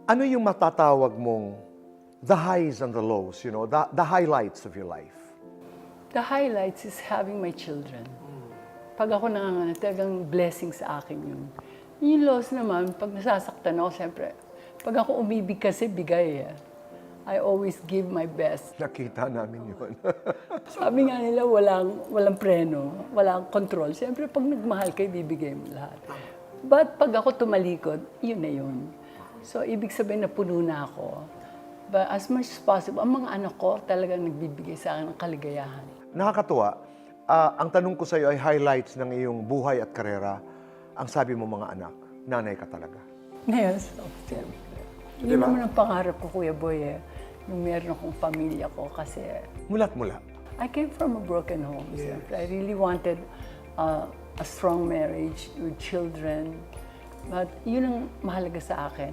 Ano yung matatawag mong the highs and the lows, the highlights of your life? The highlights is having my children. Pag ako nanganganak, talagang blessing sa akin yun. Yung loss naman, pag nasasaktan ako, siyempre, pag ako umibig kasi, bigay eh. I always give my best. Nakita namin yun. Sabi nga nila, walang preno, walang control. Siyempre, pag nagmahal kayo, bibigay mo lahat. But pag ako tumalikod, yun na yun. So, ibig sabihin na puno na ako. But as much as possible, ang mga anak ko talagang nagbibigay sa akin ng kaligayahan. Nakakatuwa. Ang tanong ko sa iyo ay highlights ng iyong buhay at karera. Ang sabi mo mga anak, nanay ka talaga. Yes, siyempre. Yun naman ang pangarap ko, Kuya Boy, yung meron akong pamilya ko kasi Mula't mula. I came from a broken home. Yes. Siyempre. I really wanted a strong marriage with children. But yun ang mahalaga sa akin.